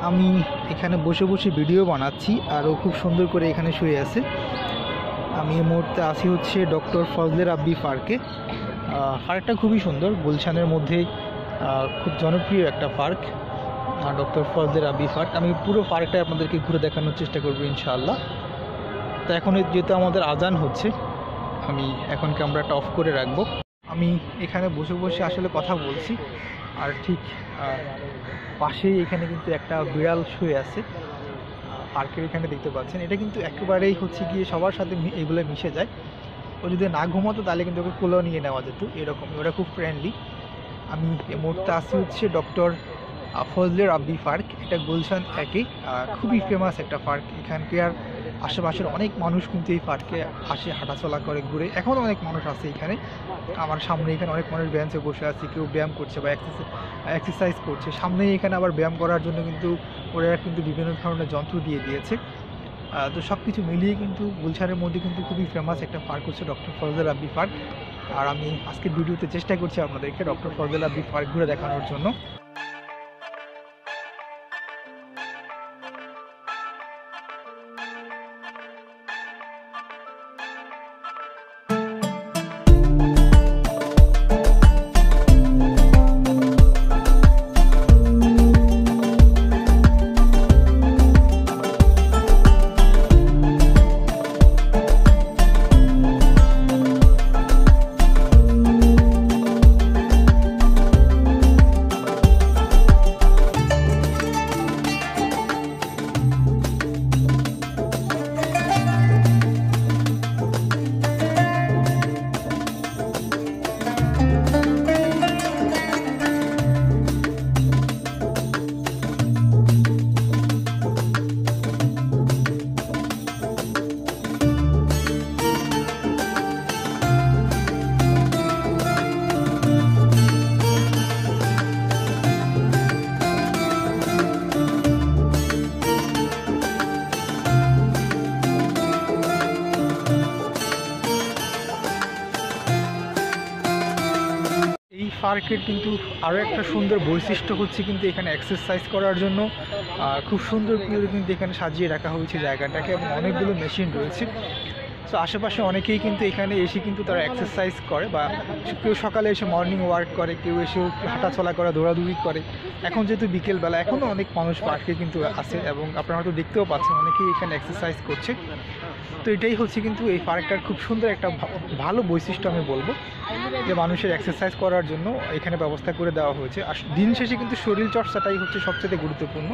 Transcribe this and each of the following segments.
আমি এখানে বসে বসে ভিডিও বানাচ্ছি আর ও খুব সুন্দর করে এখানে শুয়ে আছে। আমি এই মুহূর্তে আসি হচ্ছে ডক্টর ফজলে রাব্বি পার্কে। পার্কটা খুবই সুন্দর, গুলশানের মধ্যে খুব জনপ্রিয় একটা পার্ক, ডক্টর ফজলে রাব্বি পার্ক। আমি পুরো পার্কটা আপনাদেরকে ঘুরে দেখানোর চেষ্টা করবো ইনশাআল্লাহ। তো এখন যেহেতু আমাদের আজান হচ্ছে, আমি এখন ক্যামেরাটা অফ করে রাখবো। আমি এখানে বসে বসে আসলে কথা বলছি, আর ঠিক পাশেই এখানে কিন্তু একটা বিড়াল শুয়ে আছে পার্কের এখানে দেখতে পাচ্ছেন। এটা কিন্তু একেবারেই হচ্ছে গিয়ে সবার সাথে এগুলো মিশে যায়। ও যদি না ঘুমাতো তাহলে কিন্তু ওকে কোলেও নিয়ে নেওয়া যেত, এরকম। ওরা খুব ফ্রেন্ডলি। আমি এই মুহূর্তে আসি হচ্ছে ডক্টর ফজলে রাব্বি পার্ক। এটা গুলশান একে খুবই ফেমাস একটা পার্ক। এখানকার আশেপাশের অনেক মানুষ কিন্তু এই পার্কে আসে, হাঁটাচলা করে, ঘুরে। এখনও অনেক মানুষ আছে এখানে। আমার সামনে এখানে অনেক মানুষ বেঞ্চে বসে আছে, কেউ ব্যায়াম করছে বা এক্সারসাইজ করছে। সামনেই এখানে আবার ব্যায়াম করার জন্য কিন্তু ওরা কিন্তু বিভিন্ন ধরনের যন্ত্র দিয়ে দিয়েছে। তো সব কিছু মিলিয়ে কিন্তু গুলশানের মধ্যে কিন্তু খুবই ফেমাস একটা পার্ক হচ্ছে ডক্টর ফজলে রাব্বি পার্ক। আর আমি আজকের ভিডিওতে চেষ্টা করছি আপনাদেরকে ডক্টর ফজলে রাব্বি পার্ক ঘুরে দেখানোর জন্য। পার্কের কিন্তু আরও একটা সুন্দর বৈশিষ্ট্য হচ্ছে কিন্তু এখানে এক্সারসাইজ করার জন্য খুব সুন্দর করে কিন্তু এখানে সাজিয়ে রাখা হয়েছে জায়গাটাকে, এবং অনেকগুলো মেশিন রয়েছে। সো আশেপাশে অনেকেই কিন্তু এখানে এসে কিন্তু তারা এক্সারসাইজ করে, বা কেউ সকালে এসে মর্নিং ওয়ার্ক করে, কেউ এসে হাঁটাচলা করে, দৌড়াদৌড়ি করে। এখন যেহেতু বিকেলবেলা, এখনও অনেক মানুষ পার্কে কিন্তু আছে, এবং আপনারা হয়তো দেখতেও পাচ্ছেন অনেকেই এখানে এক্সারসাইজ করছে। তো এটাই হচ্ছে কিন্তু এই পার্কটার খুব সুন্দর একটা ভালো বৈশিষ্ট্য আমি বলবো, যে মানুষের এক্সারসাইজ করার জন্য এখানে ব্যবস্থা করে দেওয়া হয়েছে। আর দিন শেষে কিন্তু শরীর চর্চাটাই হচ্ছে সবচেয়ে গুরুত্বপূর্ণ,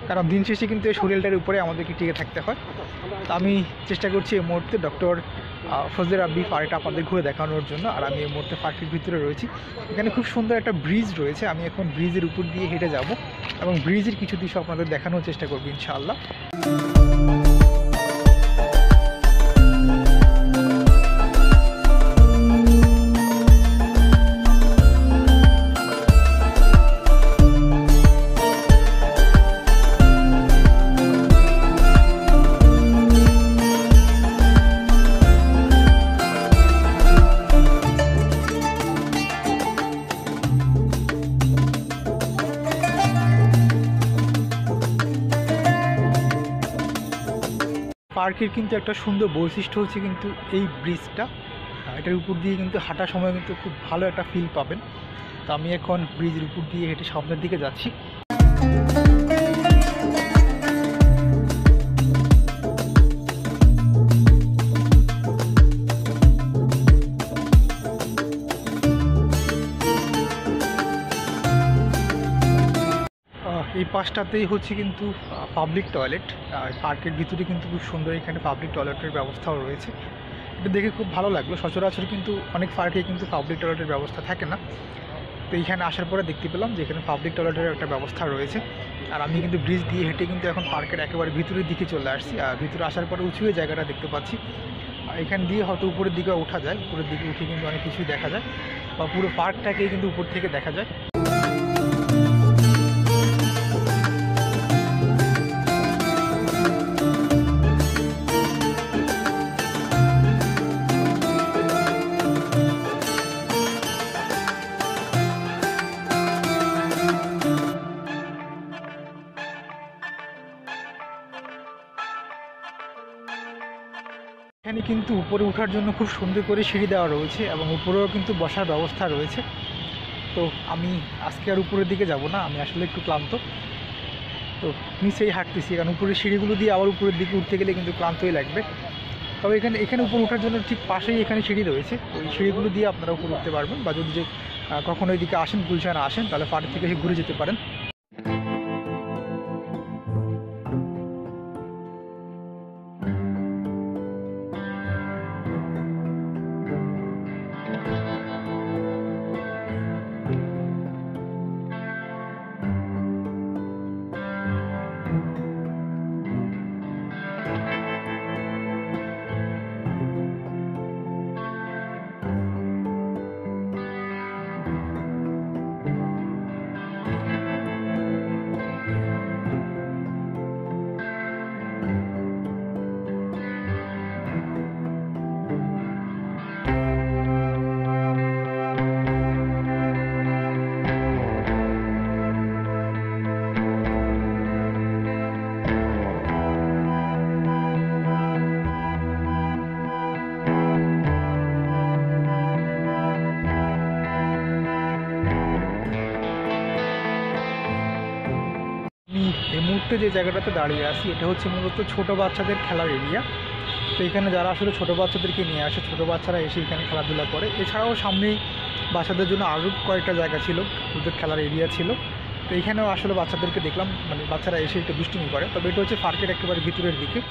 কারণ দিন শেষে কিন্তু এই শরীরটার উপরে আমাদেরকে টিকে থাকতে হয়। তো আমি চেষ্টা করছি এই মুহূর্তে ডক্টর ফজলে রাব্বি পার্কটা আপনাদের ঘুরে দেখানোর জন্য। আর আমি এই মুহূর্তে পার্কের ভিতরে রয়েছি। এখানে খুব সুন্দর একটা ব্রিজ রয়েছে, আমি এখন ব্রিজের উপর দিয়ে হেঁটে যাব, এবং ব্রিজের কিছু দৃশ্য আপনাদের দেখানোর চেষ্টা করবো ইনশাআল্লাহ। পার্কের কিন্তু একটা সুন্দর বৈশিষ্ট্য হচ্ছে কিন্তু এই ব্রিজটা। এটার উপর দিয়ে কিন্তু হাঁটার সময় কিন্তু খুব ভালো একটা ফিল পাবেন। তো আমি এখন ব্রিজের উপর দিয়ে হেঁটে সামনের দিকে যাচ্ছি। এই পাশটাতেই হচ্ছে কিন্তু পাবলিক টয়লেট। পার্কের ভিতরে কিন্তু খুব সুন্দর এখানে পাবলিক টয়লেটের ব্যবস্থাও রয়েছে। এটা দেখে খুব ভালো লাগলো। সচরাচর কিন্তু অনেক পার্কে কিন্তু পাবলিক টয়লেটের ব্যবস্থা থাকে না। তো এইখানে আসার পরে দেখতে পেলাম যে এখানে পাবলিক টয়লেটের একটা ব্যবস্থা রয়েছে। আর আমি কিন্তু ব্রিজ দিয়ে হেঁটে কিন্তু এখন পার্কের একেবারে ভিতরের দিকে চলে আসছি। আর ভিতরে আসার পরে উঁচু জায়গাটা দেখতে পাচ্ছি। এখান দিয়ে হয়তো উপরের দিকে ওঠা যায়, উপরের দিকে উঠে কিন্তু অনেক কিছুই দেখা যায়, বা পুরো পার্কটাকেই কিন্তু উপর থেকে দেখা যায়। এখানে কিন্তু উপরে ওঠার জন্য খুব সুন্দর করে সিঁড়ি দেওয়া রয়েছে এবং উপরেও কিন্তু বসার ব্যবস্থা রয়েছে। তো আমি আজকে আর উপরের দিকে যাব না, আমি আসলে একটু ক্লান্ত, তো নিচেই হাঁটতেছি, কারণ উপরের সিঁড়িগুলো দিয়ে আবার উপরের দিকে উঠতে গেলে কিন্তু ক্লান্তই লাগবে। তবে এখানে উপরে ওঠার জন্য ঠিক পাশেই এখানে সিঁড়ি রয়েছে, ওই সিঁড়িগুলো দিয়ে আপনারা উপরে উঠতে পারবেন, বা যদি কখনো এদিকে আসেন, গুলশানে আসেন, তাহলে ফার্ক থেকে এসে ঘুরে যেতে পারেন। এই মুহূর্তে যে জায়গাটাতে দাঁড়িয়ে আছি, এটা হচ্ছে মূলত ছোটো বাচ্চাদের খেলার এরিয়া। তো এখানে যারা আসলে ছোটো বাচ্চাদেরকে নিয়ে আসে, ছোটো বাচ্চারা এসে এখানে খেলাধুলা করে। এছাড়াও সামনেই বাচ্চাদের জন্য আরও কয়েকটা জায়গা ছিল, ওদের খেলার এরিয়া ছিল। তো এখানেও আসলে বাচ্চাদেরকে দেখলাম, মানে বাচ্চারা এসে একটু দুষ্টুমি করে। তবে এটা হচ্ছে পার্কের একেবারে ভিতরের দিকে।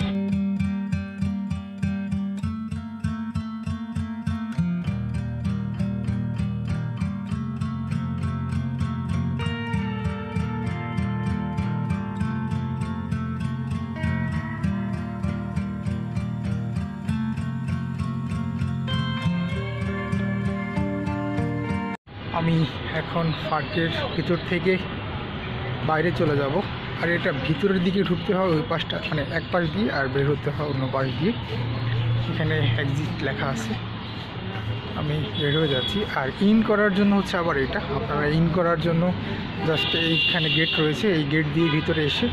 আমি এখন পার্কের ভিতর থেকে বাইরে চলে যাব, আর এটা ভিতরের দিকে ঢুকতে হয় ওই পাশটা, মানে এক পাশ দিয়ে, আর বের হতে হয় অন্য পাশ দিয়ে। এখানে এক্সিট লেখা আছে, আমি বের হয়ে যাচ্ছি। আর ইন করার জন্য হচ্ছে আবার এটা, আপনারা ইন করার জন্য জাস্ট এইখানে গেট রয়েছে, এই গেট দিয়ে ভিতরে এসে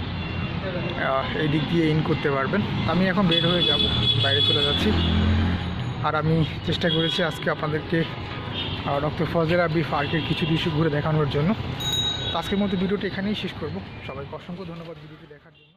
এই দিক দিয়ে ইন করতে পারবেন। আমি এখন বের হয়ে যাব, বাইরে চলে যাচ্ছি। আর আমি চেষ্টা করেছি আজকে আপনাদেরকে ডক্টর ফজলে রাব্বি পার্কের কিছু দৃশ্য ঘুরে দেখানোর জন্য। আজকের মতো ভিডিওটি এখানেই শেষ করব। সবাইকে অসংখ্য ধন্যবাদ ভিডিওটি দেখার জন্য।